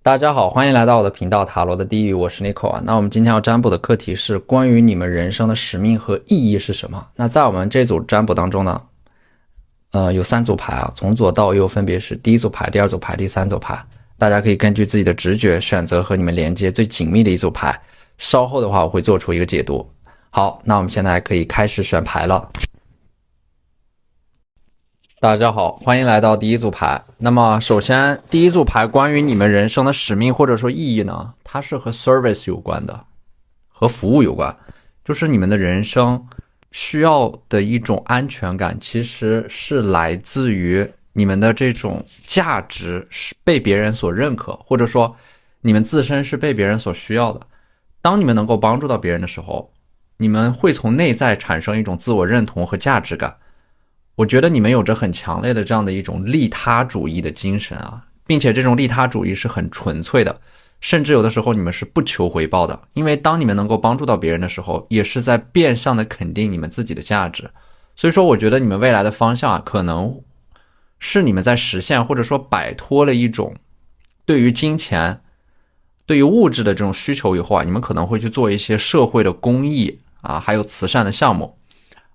大家好，欢迎来到我的频道塔罗的地狱，我是 Nico 啊。那我们今天要占卜的课题是关于你们人生的使命和意义是什么？那在我们这组占卜当中呢，有3组牌啊，从左到右分别是第一组牌、第二组牌、第三组牌。大家可以根据自己的直觉选择和你们连接最紧密的一组牌。稍后的话，我会做出一个解读。好，那我们现在可以开始选牌了。大家好，欢迎来到第一组牌。那么首先第一组牌关于你们人生的使命或者说意义呢，它是和 service 有关的，和服务有关，就是你们的人生需要的一种安全感，其实是来自于你们的这种价值是被别人所认可，或者说你们自身是被别人所需要的。当你们能够帮助到别人的时候，你们会从内在产生一种自我认同和价值感。我觉得你们有着很强烈的这样的一种利他主义的精神啊，并且这种利他主义是很纯粹的，甚至有的时候你们是不求回报的，因为当你们能够帮助到别人的时候，也是在变相的肯定你们自己的价值。所以说我觉得你们未来的方向啊，可能是你们在实现或者说摆脱了一种对于金钱、对于物质的这种需求以后啊，你们可能会去做一些社会的公益啊，还有慈善的项目。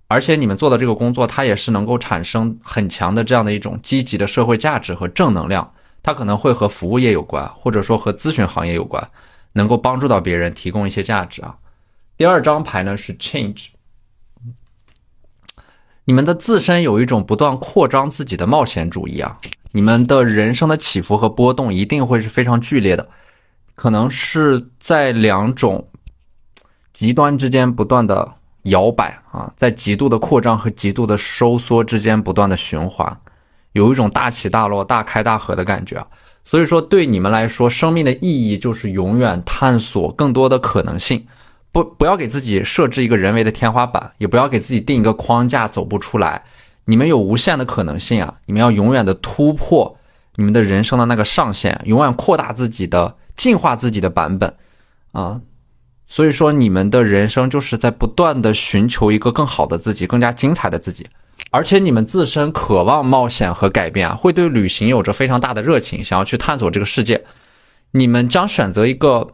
而且你们做的这个工作，它也是能够产生很强的这样的一种积极的社会价值和正能量，它可能会和服务业有关，或者说和咨询行业有关，能够帮助到别人，提供一些价值啊。第二张牌呢是 change， 你们的自身有一种不断扩张自己的冒险主义啊，你们的人生的起伏和波动一定会是非常剧烈的，可能是在两种极端之间不断的摇摆啊，在极度的扩张和极度的收缩之间不断的循环，有一种大起大落、大开大合的感觉。所以说，对你们来说，生命的意义就是永远探索更多的可能性，不要给自己设置一个人为的天花板，也不要给自己定一个框架走不出来。你们有无限的可能性啊！你们要永远的突破你们的人生的那个上限，永远扩大自己的、进化自己的版本啊！所以说你们的人生就是在不断的寻求一个更好的自己，更加精彩的自己。而且你们自身渴望冒险和改变啊，会对旅行有着非常大的热情，想要去探索这个世界。你们将选择一个，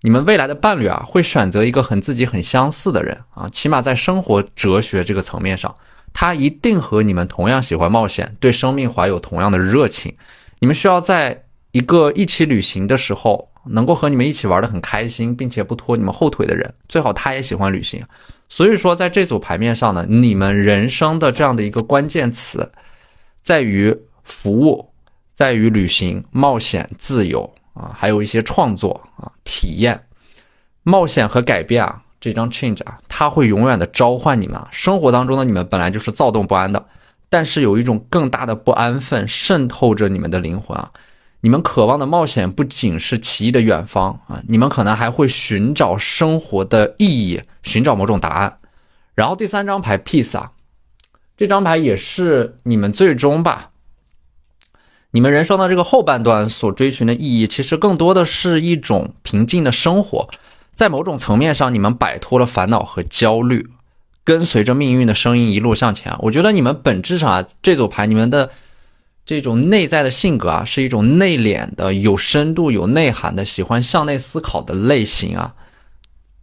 你们未来的伴侣啊，会选择一个自己很相似的人啊，起码在生活哲学这个层面上，他一定和你们同样喜欢冒险，对生命怀有同样的热情。你们需要在一个一起旅行的时候，能够和你们一起玩得很开心，并且不拖你们后腿的人，最好他也喜欢旅行。所以说在这组牌面上呢，你们人生的这样的一个关键词在于服务，在于旅行、冒险、自由啊，还有一些创作啊、体验。冒险和改变啊，这张 change 啊，它会永远的召唤你们啊。生活当中的你们本来就是躁动不安的，但是有一种更大的不安分渗透着你们的灵魂啊。你们渴望的冒险不仅是奇异的远方啊，你们可能还会寻找生活的意义，寻找某种答案。然后第三张牌 peace 啊，这张牌也是你们最终吧，你们人生的这个后半段所追寻的意义，其实更多的是一种平静的生活。在某种层面上，你们摆脱了烦恼和焦虑，跟随着命运的声音一路向前。我觉得你们本质上啊，这组牌你们的这种内在的性格啊，是一种内敛的、有深度、有内涵的、喜欢向内思考的类型啊。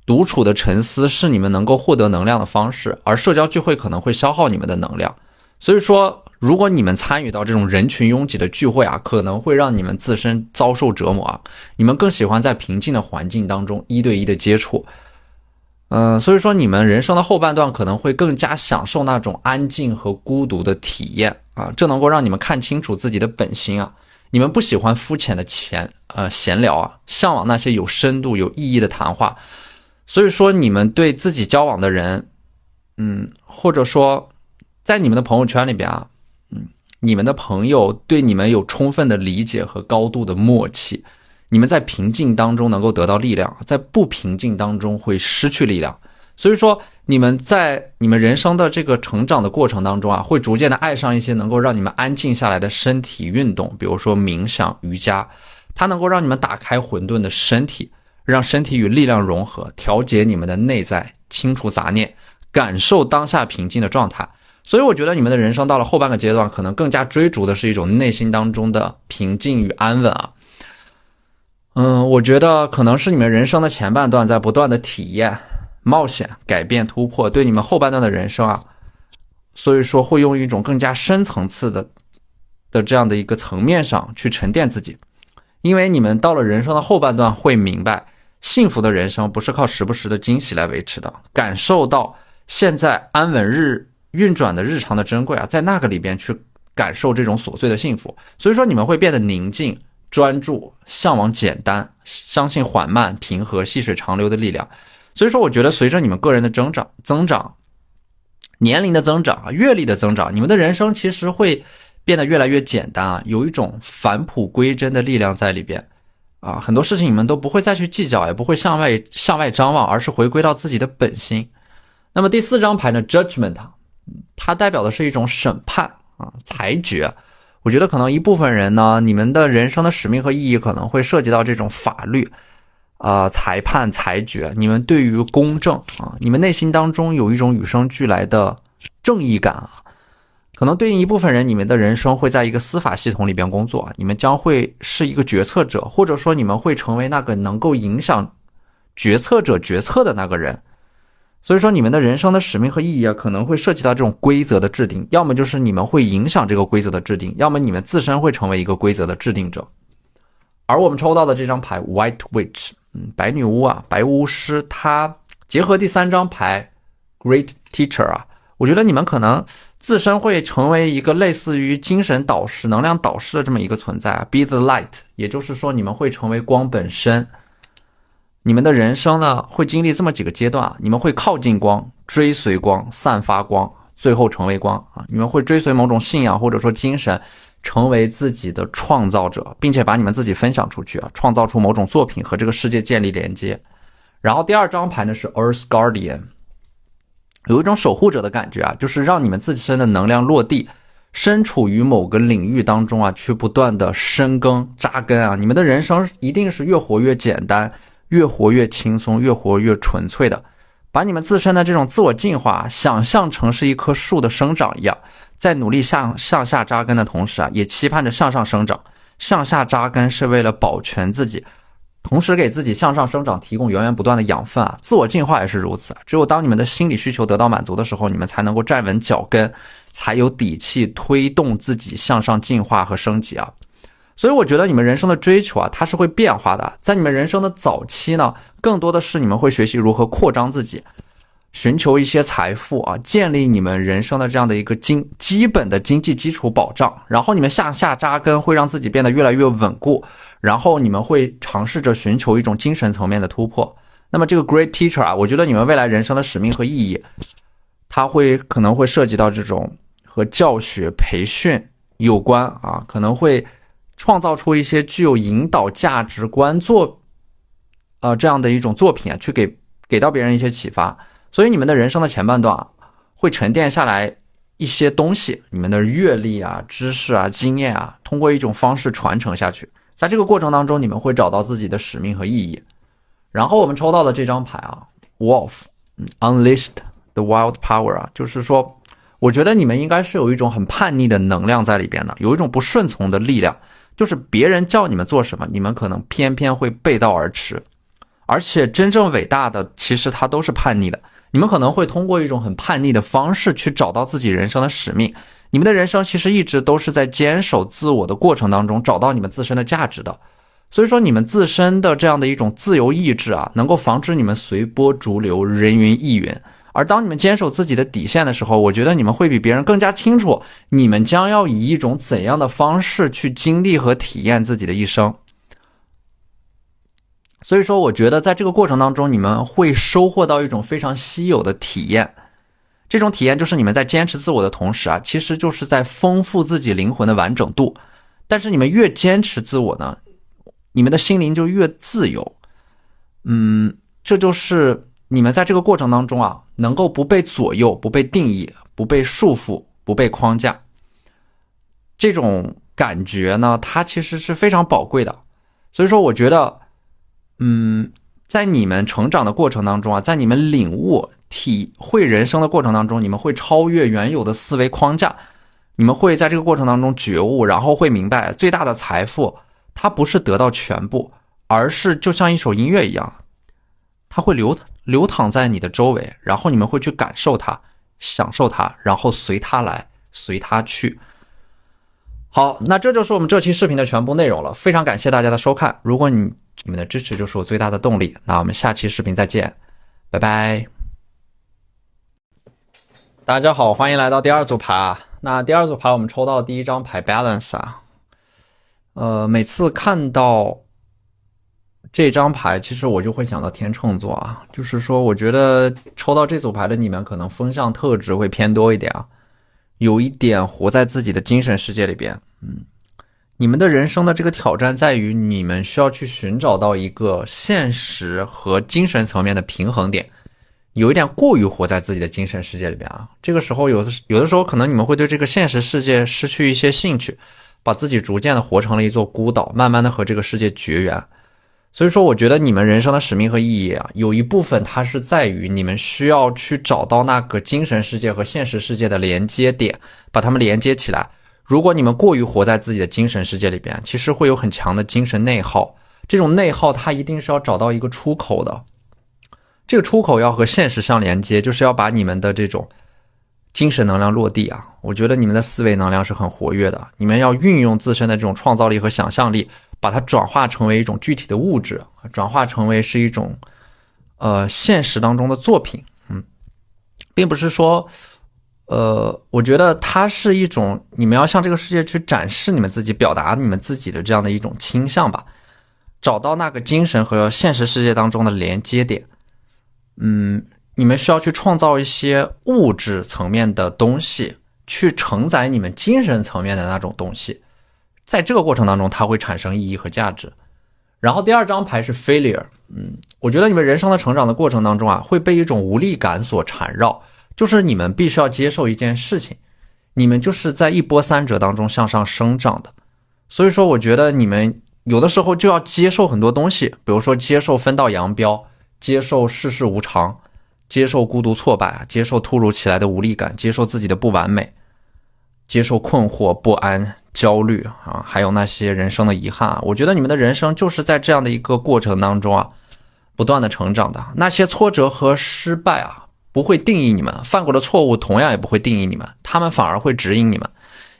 独处的沉思是你们能够获得能量的方式，而社交聚会可能会消耗你们的能量。所以说，如果你们参与到这种人群拥挤的聚会啊，可能会让你们自身遭受折磨啊。你们更喜欢在平静的环境当中一对一的接触。所以说你们人生的后半段可能会更加享受那种安静和孤独的体验啊，这能够让你们看清楚自己的本心啊。你们不喜欢肤浅的闲聊啊，向往那些有深度有意义的谈话。所以说你们对自己交往的人，或者说在你们的朋友圈里边啊，你们的朋友对你们有充分的理解和高度的默契。你们在平静当中能够得到力量，在不平静当中会失去力量。所以说你们在你们人生的这个成长的过程当中啊，会逐渐的爱上一些能够让你们安静下来的身体运动，比如说冥想、瑜伽，它能够让你们打开混沌的身体，让身体与力量融合，调节你们的内在，清除杂念，感受当下平静的状态。所以我觉得你们的人生到了后半个阶段，可能更加追逐的是一种内心当中的平静与安稳啊。我觉得可能是你们人生的前半段在不断的体验、冒险、改变、突破，对你们后半段的人生啊，所以说会用一种更加深层次的这样的一个层面上去沉淀自己，因为你们到了人生的后半段会明白，幸福的人生不是靠时不时的惊喜来维持的，感受到现在安稳运转的日常的珍贵啊，在那个里边去感受这种琐碎的幸福，所以说你们会变得宁静、专注，向往简单，相信缓慢、平和、细水长流的力量。所以说，我觉得随着你们个人的增长，年龄的增长啊，阅历的增长，你们的人生其实会变得越来越简单啊，有一种返璞归真的力量在里边啊，很多事情你们都不会再去计较，也不会向外张望，而是回归到自己的本心。那么第4张牌呢 ，Judgment， 它代表的是一种审判啊，裁决。我觉得可能一部分人呢，你们的人生的使命和意义可能会涉及到这种法律裁判、裁决，你们对于公正啊，你们内心当中有一种与生俱来的正义感啊。可能对应一部分人，你们的人生会在一个司法系统里边工作，你们将会是一个决策者，或者说你们会成为那个能够影响决策者决策的那个人。所以说你们的人生的使命和意义啊，可能会涉及到这种规则的制定，要么就是你们会影响这个规则的制定，要么你们自身会成为一个规则的制定者。而我们抽到的这张牌 White Witch， 白女巫啊，白巫师，它结合第3张牌 Great Teacher 啊，我觉得你们可能自身会成为一个类似于精神导师、能量导师的这么一个存在啊 ，Be the Light， 也就是说你们会成为光本身。你们的人生呢，会经历这么几个阶段啊，你们会靠近光，追随光，散发光，最后成为光啊。你们会追随某种信仰或者说精神，成为自己的创造者，并且把你们自己分享出去啊，创造出某种作品和这个世界建立连接。然后第2张牌呢是 Earth Guardian， 有一种守护者的感觉啊，就是让你们自身的能量落地，身处于某个领域当中啊，去不断的深耕扎根啊。你们的人生一定是越活越简单，越活越轻松，越活越纯粹的，把你们自身的这种自我进化想象成是一棵树的生长一样，在努力向下扎根的同时啊，也期盼着向上生长。向下扎根是为了保全自己，同时给自己向上生长提供源源不断的养分啊。自我进化也是如此，只有当你们的心理需求得到满足的时候，你们才能够站稳脚跟，才有底气推动自己向上进化和升级啊。所以我觉得你们人生的追求啊，它是会变化的。在你们人生的早期呢，更多的是你们会学习如何扩张自己，寻求一些财富啊，建立你们人生的这样的一个基本的经济基础保障。然后你们向下扎根，会让自己变得越来越稳固。然后你们会尝试着寻求一种精神层面的突破。那么这个 Great Teacher 啊，我觉得你们未来人生的使命和意义，它可能会涉及到这种和教学培训有关啊，可能会创造出一些具有引导价值观这样的一种作品啊，去给到别人一些启发。所以你们的人生的前半段啊，会沉淀下来一些东西，你们的阅历啊、知识啊、经验啊，通过一种方式传承下去。在这个过程当中，你们会找到自己的使命和意义。然后我们抽到的这张牌啊 Wolf Unleashed the Wild Power 啊，就是说我觉得你们应该是有一种很叛逆的能量在里边的，有一种不顺从的力量，就是别人叫你们做什么，你们可能偏偏会背道而驰。而且真正伟大的其实它都是叛逆的，你们可能会通过一种很叛逆的方式去找到自己人生的使命。你们的人生其实一直都是在坚守自我的过程当中找到你们自身的价值的。所以说你们自身的这样的一种自由意志啊，能够防止你们随波逐流，人云亦云。而当你们坚守自己的底线的时候，我觉得你们会比别人更加清楚你们将要以一种怎样的方式去经历和体验自己的一生。所以说我觉得在这个过程当中，你们会收获到一种非常稀有的体验。这种体验就是你们在坚持自我的同时啊，其实就是在丰富自己灵魂的完整度。但是你们越坚持自我呢，你们的心灵就越自由。这就是你们在这个过程当中啊，能够不被左右，不被定义，不被束缚，不被框架。这种感觉呢，它其实是非常宝贵的。所以说我觉得在你们成长的过程当中啊，在你们领悟体会人生的过程当中，你们会超越原有的思维框架，你们会在这个过程当中觉悟，然后会明白最大的财富它不是得到全部，而是就像一首音乐一样，它会流淌在你的周围，然后你们会去感受它，享受它，然后随它来，随它去。好，那这就是我们这期视频的全部内容了，非常感谢大家的收看。如果你们的支持就是我最大的动力，那我们下期视频再见，拜拜。大家好，欢迎来到第二组牌啊。那第二组牌我们抽到第一张牌 Balance 啊。每次看到这张牌，其实我就会想到天秤座啊，就是说我觉得抽到这组牌的你们可能风象特质会偏多一点啊，有一点活在自己的精神世界里边。你们的人生的这个挑战在于你们需要去寻找到一个现实和精神层面的平衡点，有一点过于活在自己的精神世界里边啊。这个时候有的时候可能你们会对这个现实世界失去一些兴趣，把自己逐渐的活成了一座孤岛，慢慢的和这个世界绝缘。所以说我觉得你们人生的使命和意义啊，有一部分它是在于你们需要去找到那个精神世界和现实世界的连接点，把它们连接起来。如果你们过于活在自己的精神世界里边，其实会有很强的精神内耗，这种内耗它一定是要找到一个出口的，这个出口要和现实相连接，就是要把你们的这种精神能量落地啊。我觉得你们的思维能量是很活跃的，你们要运用自身的这种创造力和想象力，把它转化成为一种具体的物质，转化成为是一种现实当中的作品。并不是说我觉得它是一种你们要向这个世界去展示你们自己，表达你们自己的这样的一种倾向吧，找到那个精神和现实世界当中的连接点。你们需要去创造一些物质层面的东西，去承载你们精神层面的那种东西，在这个过程当中它会产生意义和价值。然后第二张牌是 failure，我觉得你们人生的成长的过程当中啊，会被一种无力感所缠绕，就是你们必须要接受一件事情，你们就是在一波三折当中向上生长的。所以说我觉得你们有的时候就要接受很多东西，比如说接受分道扬镳，接受世事无常，接受孤独挫败，接受突如其来的无力感，接受自己的不完美，接受困惑不安焦虑啊，还有那些人生的遗憾。我觉得你们的人生就是在这样的一个过程当中啊，不断的成长的。那些挫折和失败啊，不会定义你们，犯过的错误同样也不会定义你们，他们反而会指引你们。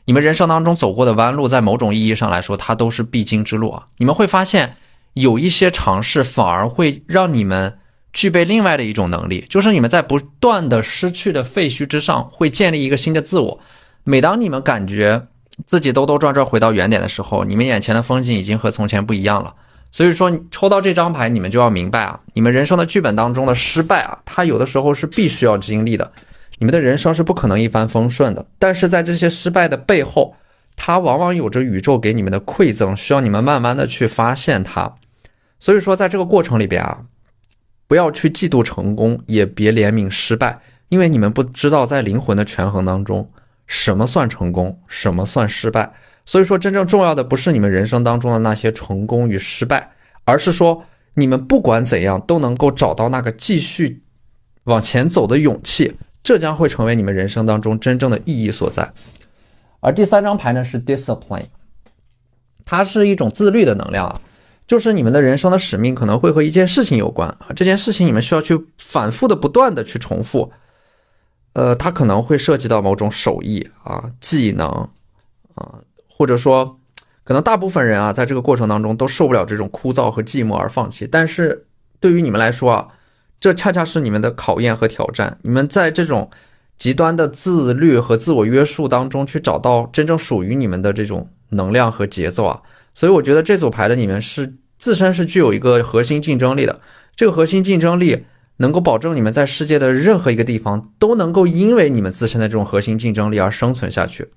你们人生当中走过的弯路，在某种意义上来说，它都是必经之路啊。你们会发现有一些尝试反而会让你们具备另外的一种能力，就是你们在不断的失去的废墟之上会建立一个新的自我。每当你们感觉自己兜兜转转回到原点的时候，你们眼前的风景已经和从前不一样了。所以说抽到这张牌，你们就要明白啊，你们人生的剧本当中的失败啊，它有的时候是必须要经历的，你们的人生是不可能一帆风顺的。但是在这些失败的背后，它往往有着宇宙给你们的馈赠，需要你们慢慢的去发现它。所以说在这个过程里边啊，不要去嫉妒成功，也别怜悯失败，因为你们不知道在灵魂的权衡当中，什么算成功，什么算失败。所以说真正重要的不是你们人生当中的那些成功与失败，而是说你们不管怎样都能够找到那个继续往前走的勇气，这将会成为你们人生当中真正的意义所在。而第三张牌呢是 discipline， 它是一种自律的能量啊，就是你们的人生的使命可能会和一件事情有关啊，这件事情你们需要去反复的不断的去重复，它可能会涉及到某种手艺啊、技能啊，或者说可能大部分人啊在这个过程当中都受不了这种枯燥和寂寞而放弃，但是对于你们来说啊，这恰恰是你们的考验和挑战。你们在这种极端的自律和自我约束当中去找到真正属于你们的这种能量和节奏啊。所以我觉得这组牌的你们是自身是具有一个核心竞争力的，这个核心竞争力能够保证你们在世界的任何一个地方都能够因为你们自身的这种核心竞争力而生存下去。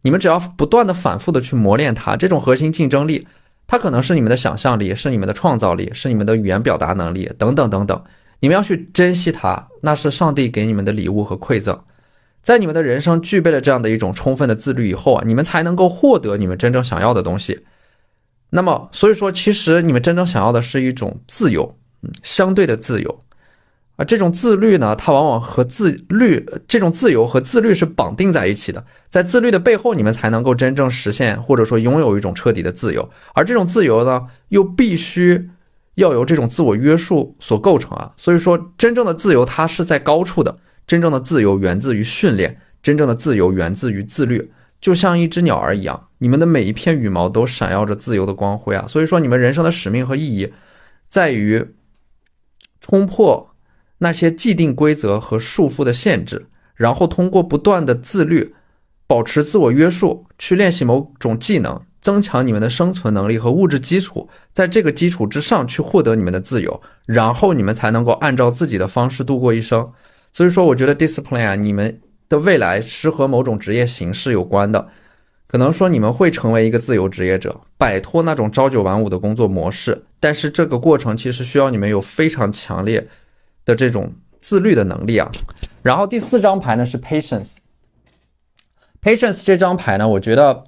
你们只要不断的反复的去磨练它，这种核心竞争力它可能是你们的想象力，是你们的创造力，是你们的语言表达能力等等等等，你们要去珍惜它，那是上帝给你们的礼物和馈赠。在你们的人生具备了这样的一种充分的自律以后啊，你们才能够获得你们真正想要的东西。那么所以说其实你们真正想要的是一种自由，相对的自由这种自律呢，它往往和这种自由和自律是绑定在一起的。在自律的背后，你们才能够真正实现或者说拥有一种彻底的自由。而这种自由呢，又必须要由这种自我约束所构成啊。所以说，真正的自由它是在高处的，真正的自由源自于训练，真正的自由源自于自律。就像一只鸟儿一样，你们的每一片羽毛都闪耀着自由的光辉啊。所以说，你们人生的使命和意义在于冲破那些既定规则和束缚的限制，然后通过不断的自律，保持自我约束，去练习某种技能，增强你们的生存能力和物质基础，在这个基础之上去获得你们的自由，然后你们才能够按照自己的方式度过一生。所以说，我觉得 discipline 啊，你们的未来是和某种职业形式有关的。可能说你们会成为一个自由职业者，摆脱那种朝九晚五的工作模式，但是这个过程其实需要你们有非常强烈的这种自律的能力啊。然后第4张牌呢是 patience。patience 这张牌呢，我觉得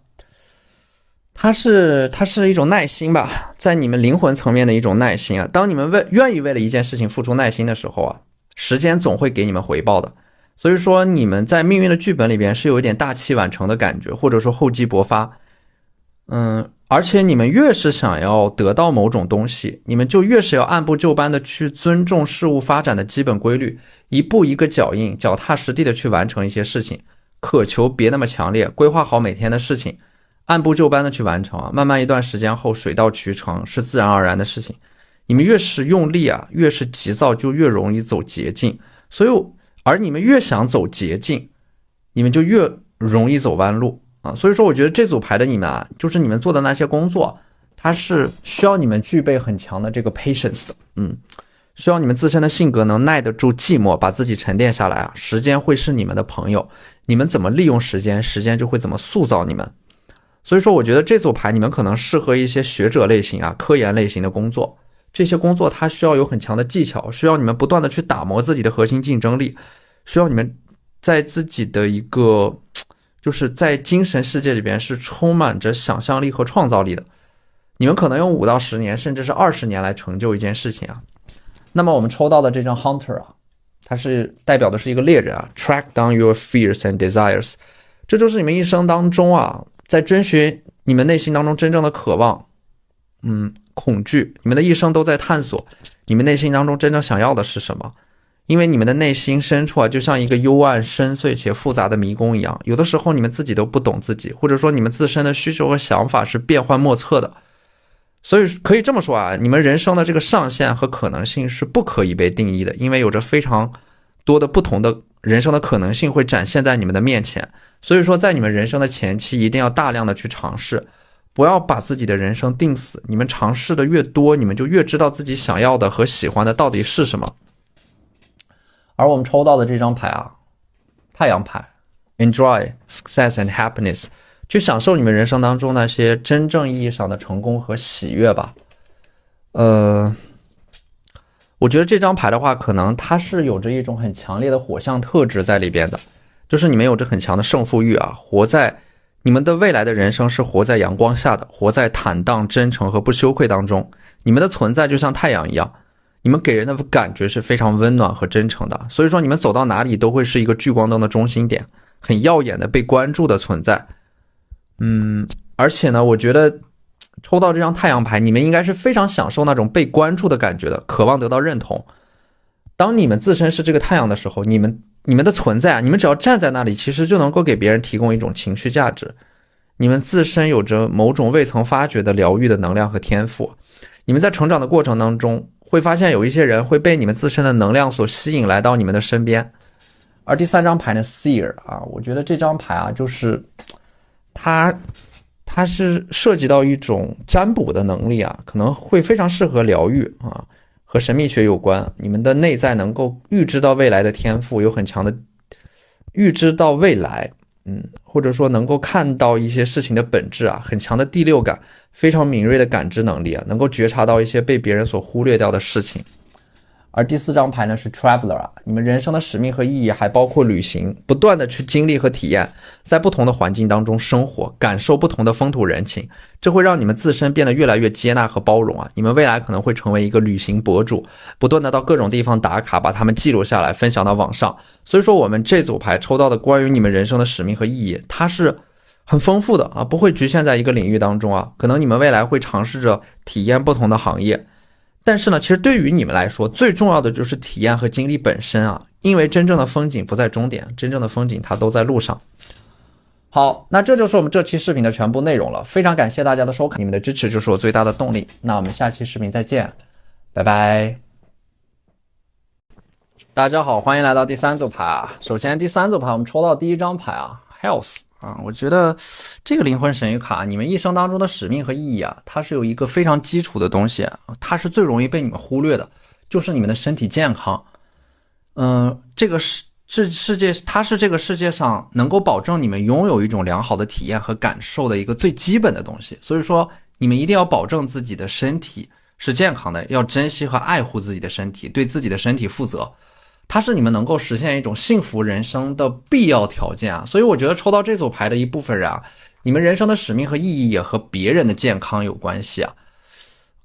它是一种耐心吧，在你们灵魂层面的一种耐心啊。当你们愿意为了一件事情付出耐心的时候啊，时间总会给你们回报的。所以说你们在命运的剧本里边是有一点大器晚成的感觉，或者说厚积薄发。而且你们越是想要得到某种东西，你们就越是要按部就班的去尊重事物发展的基本规律，一步一个脚印，脚踏实地的去完成一些事情，渴求别那么强烈，规划好每天的事情，按部就班的去完成啊。慢慢一段时间后，水到渠成是自然而然的事情。你们越是用力啊，越是急躁，就越容易走捷径。而你们越想走捷径，你们就越容易走弯路啊。所以说我觉得这组牌的你们啊，就是你们做的那些工作，它是需要你们具备很强的这个 patience 的。需要你们自身的性格能耐得住寂寞，把自己沉淀下来啊。时间会是你们的朋友，你们怎么利用时间，时间就会怎么塑造你们。所以说我觉得这组牌你们可能适合一些学者类型啊、科研类型的工作。这些工作它需要有很强的技巧，需要你们不断的去打磨自己的核心竞争力，需要你们在自己的一个就是在精神世界里边是充满着想象力和创造力的。你们可能用5到10年甚至是20年来成就一件事情啊。那么我们抽到的这张 Hunter 啊，它是代表的是一个猎人啊 ，track down your fears and desires。 这就是你们一生当中啊，在追寻你们内心当中真正的渴望，恐惧，你们的一生都在探索你们内心当中真正想要的是什么。因为你们的内心深处啊，就像一个幽暗深邃且复杂的迷宫一样，有的时候你们自己都不懂自己，或者说你们自身的需求和想法是变幻莫测的。所以可以这么说啊，你们人生的这个上限和可能性是不可以被定义的，因为有着非常多的不同的人生的可能性会展现在你们的面前。所以说在你们人生的前期一定要大量的去尝试，不要把自己的人生定死，你们尝试的越多，你们就越知道自己想要的和喜欢的到底是什么。而我们抽到的这张牌啊，太阳牌 Enjoy success and happiness， 去享受你们人生当中那些真正意义上的成功和喜悦吧。我觉得这张牌的话，可能它是有着一种很强烈的火象特质在里边的，就是你们有着很强的胜负欲啊，你们的未来的人生是活在阳光下的，活在坦荡、真诚和不羞愧当中。你们的存在就像太阳一样，你们给人的感觉是非常温暖和真诚的，所以说你们走到哪里都会是一个聚光灯的中心点，很耀眼的被关注的存在。而且呢，我觉得抽到这张太阳牌，你们应该是非常享受那种被关注的感觉的，渴望得到认同。当你们自身是这个太阳的时候，你们的存在啊，你们只要站在那里，其实就能够给别人提供一种情绪价值。你们自身有着某种未曾发掘的疗愈的能量和天赋。你们在成长的过程当中会发现有一些人会被你们自身的能量所吸引来到你们的身边。而第3张牌呢 Seer 啊，我觉得这张牌啊，就是它是涉及到一种占卜的能力啊，可能会非常适合疗愈啊，和神秘学有关。你们的内在能够预知到未来的天赋，有很强的预知到未来，或者说能够看到一些事情的本质啊，很强的第六感，非常敏锐的感知能力啊，能够觉察到一些被别人所忽略掉的事情。而第4张牌呢是 Traveler 啊，你们人生的使命和意义还包括旅行，不断的去经历和体验，在不同的环境当中生活，感受不同的风土人情，这会让你们自身变得越来越接纳和包容啊。你们未来可能会成为一个旅行博主，不断的到各种地方打卡，把它们记录下来，分享到网上。所以说我们这组牌抽到的关于你们人生的使命和意义，它是很丰富的啊，不会局限在一个领域当中啊。可能你们未来会尝试着体验不同的行业。但是呢，其实对于你们来说，最重要的就是体验和经历本身啊，因为真正的风景不在终点，真正的风景它都在路上。好，那这就是我们这期视频的全部内容了，非常感谢大家的收看，你们的支持就是我最大的动力。那我们下期视频再见，拜拜。大家好，欢迎来到第3组牌啊。首先第3组牌我们抽到第1张牌啊 ，Health。我觉得这个灵魂神谕卡，你们一生当中的使命和意义啊，它是有一个非常基础的东西，它是最容易被你们忽略的，就是你们的身体健康。这个世界，它是这个世界上能够保证你们拥有一种良好的体验和感受的一个最基本的东西。所以说，你们一定要保证自己的身体是健康的，要珍惜和爱护自己的身体，对自己的身体负责。它是你们能够实现一种幸福人生的必要条件啊，所以我觉得抽到这组牌的一部分人啊，你们人生的使命和意义也和别人的健康有关系啊。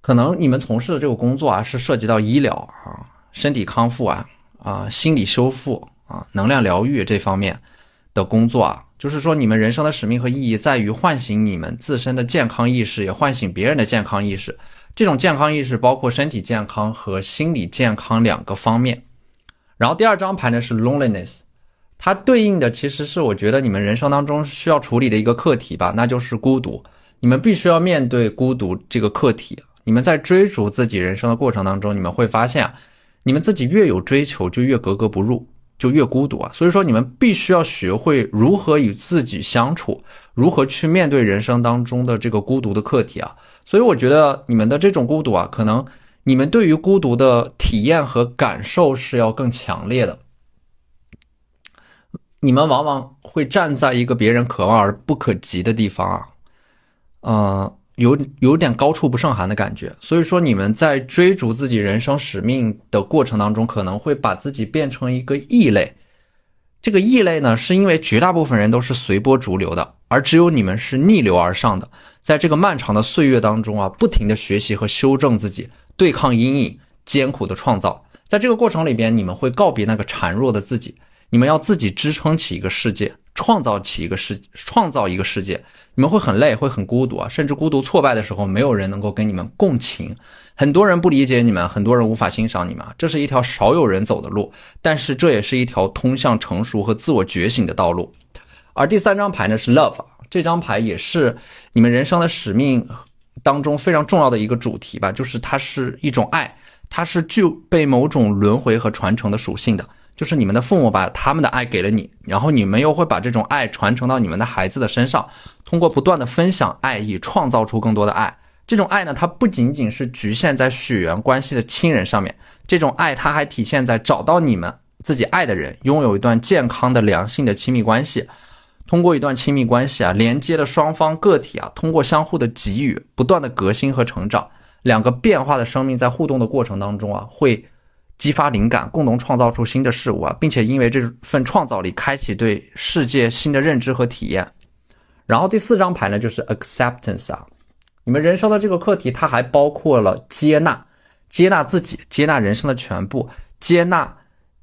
可能你们从事的这个工作啊，是涉及到医疗啊、身体康复啊、心理修复啊、能量疗愈这方面的工作啊，就是说你们人生的使命和意义在于唤醒你们自身的健康意识，也唤醒别人的健康意识。这种健康意识包括身体健康和心理健康2个方面。然后第2张牌呢是 Loneliness， 它对应的其实是我觉得你们人生当中需要处理的一个课题吧，那就是孤独。你们必须要面对孤独这个课题。你们在追逐自己人生的过程当中，你们会发现你们自己越有追求就越格格不入，就越孤独啊。所以说你们必须要学会如何与自己相处，如何去面对人生当中的这个孤独的课题啊。所以我觉得你们的这种孤独啊，可能你们对于孤独的体验和感受是要更强烈的，你们往往会站在一个别人可望而不可及的地方啊，有点高处不胜寒的感觉。所以说你们在追逐自己人生使命的过程当中，可能会把自己变成一个异类。这个异类呢，是因为绝大部分人都是随波逐流的，而只有你们是逆流而上的。在这个漫长的岁月当中啊，不停的学习和修正自己，对抗阴影，艰苦的创造。在这个过程里边，你们会告别那个孱弱的自己，你们要自己支撑起一个世界，创造一个世界。你们会很累，会很孤独啊，甚至孤独挫败的时候，没有人能够跟你们共情，很多人不理解你们，很多人无法欣赏你们，这是一条少有人走的路，但是这也是一条通向成熟和自我觉醒的道路。而第3张牌呢是 Love， 这张牌也是你们人生的使命当中非常重要的一个主题吧，就是它是一种爱，它是具备某种轮回和传承的属性的，就是你们的父母把他们的爱给了你，然后你们又会把这种爱传承到你们的孩子的身上，通过不断的分享爱意，创造出更多的爱。这种爱呢，它不仅仅是局限在血缘关系的亲人上面，这种爱它还体现在找到你们自己爱的人，拥有一段健康的良性的亲密关系。通过一段亲密关系啊，连接了双方个体啊，通过相互的给予，不断的革新和成长，两个变化的生命在互动的过程当中啊，会激发灵感，共同创造出新的事物啊，并且因为这份创造力开启对世界新的认知和体验。然后第4张牌呢就是 Acceptance 啊，你们人生的这个课题它还包括了接纳自己，接纳人生的全部，接纳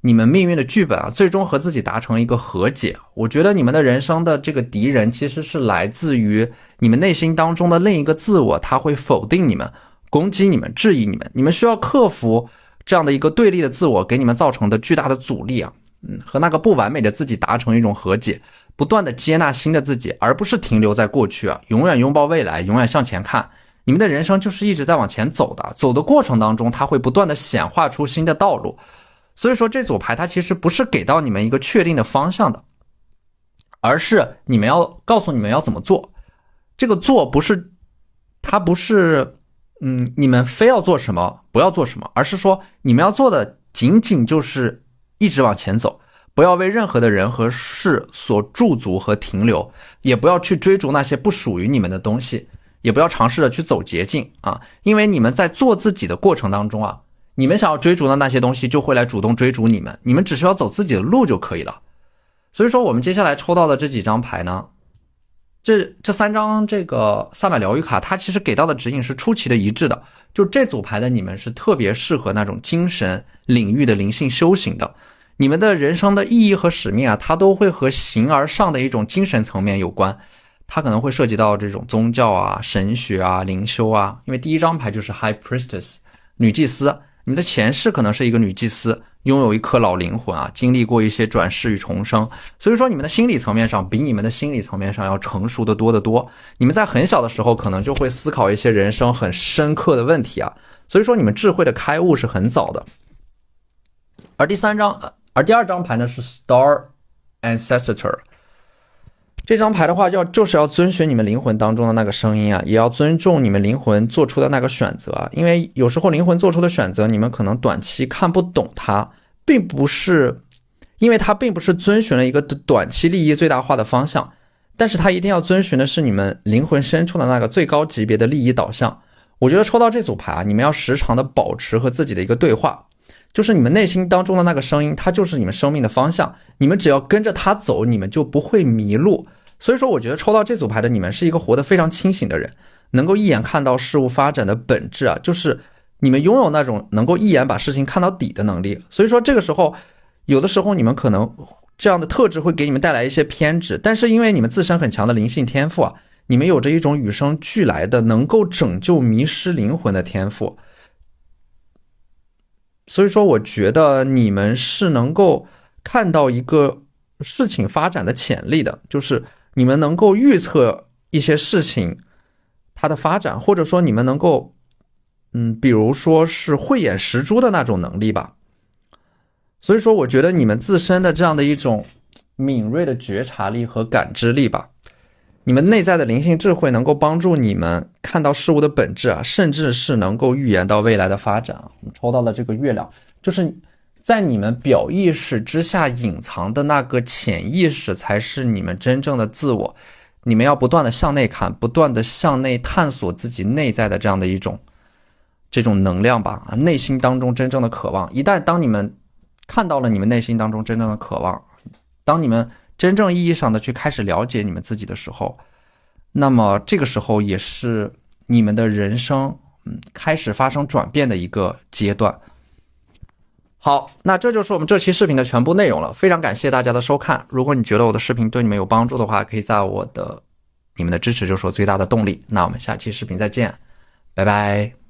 你们命运的剧本啊，最终和自己达成一个和解。我觉得你们的人生的这个敌人其实是来自于你们内心当中的另一个自我，他会否定你们，攻击你们，质疑你们，你们需要克服这样的一个对立的自我给你们造成的巨大的阻力啊，和那个不完美的自己达成一种和解，不断的接纳新的自己，而不是停留在过去啊，永远拥抱未来，永远向前看。你们的人生就是一直在往前走的，走的过程当中，它会不断的显化出新的道路。所以说这组牌它其实不是给到你们一个确定的方向的，而是你们要告诉你们要怎么做。这个做不是你们非要做什么不要做什么，而是说你们要做的仅仅就是一直往前走，不要为任何的人和事所驻足和停留，也不要去追逐那些不属于你们的东西，也不要尝试着去走捷径啊，因为你们在做自己的过程当中啊，你们想要追逐的那些东西就会来主动追逐你们，你们只需要走自己的路就可以了。所以说我们接下来抽到的这几张牌呢，这3张这个萨满疗愈卡，它其实给到的指引是出奇的一致的，就这组牌的你们是特别适合那种精神领域的灵性修行的，你们的人生的意义和使命啊，它都会和形而上的一种精神层面有关，它可能会涉及到这种宗教啊、神学啊、灵修啊，因为第一张牌就是 High Priestess 女祭司，你们的前世可能是一个女祭司，拥有一颗老灵魂啊，经历过一些转世与重生，所以说你们的心理层面上比你们的心理层面上要成熟的多得多。你们在很小的时候可能就会思考一些人生很深刻的问题啊，所以说你们智慧的开悟是很早的。而第二张牌呢是 Star Ancestor。这张牌的话就是要遵循你们灵魂当中的那个声音啊，也要尊重你们灵魂做出的那个选择啊，因为有时候灵魂做出的选择你们可能短期看不懂它，因为它并不是遵循了一个短期利益最大化的方向，但是它一定要遵循的是你们灵魂深处的那个最高级别的利益导向。我觉得抽到这组牌啊，你们要时常的保持和自己的一个对话，就是你们内心当中的那个声音，它就是你们生命的方向，你们只要跟着它走，你们就不会迷路。所以说我觉得抽到这组牌的你们是一个活得非常清醒的人，能够一眼看到事物发展的本质啊，就是你们拥有那种能够一眼把事情看到底的能力。所以说这个时候有的时候你们可能这样的特质会给你们带来一些偏执，但是因为你们自身很强的灵性天赋啊，你们有着一种与生俱来的能够拯救迷失灵魂的天赋，所以说我觉得你们是能够看到一个事情发展的潜力的，就是你们能够预测一些事情它的发展，或者说你们能够比如说是慧眼识珠的那种能力吧。所以说我觉得你们自身的这样的一种敏锐的觉察力和感知力吧，你们内在的灵性智慧能够帮助你们看到事物的本质啊，甚至是能够预言到未来的发展啊。我们抽到了这个月亮，就是在你们表意识之下隐藏的那个潜意识才是你们真正的自我，你们要不断的向内看，不断的向内探索自己内在的这样的这种能量吧，内心当中真正的渴望。当你们看到了你们内心当中真正的渴望，当你们真正意义上的去开始了解你们自己的时候，那么这个时候也是你们的人生开始发生转变的一个阶段。好，那这就是我们这期视频的全部内容了，非常感谢大家的收看。如果你觉得我的视频对你们有帮助的话，可以在你们的支持就是我最大的动力。那我们下期视频再见，拜拜。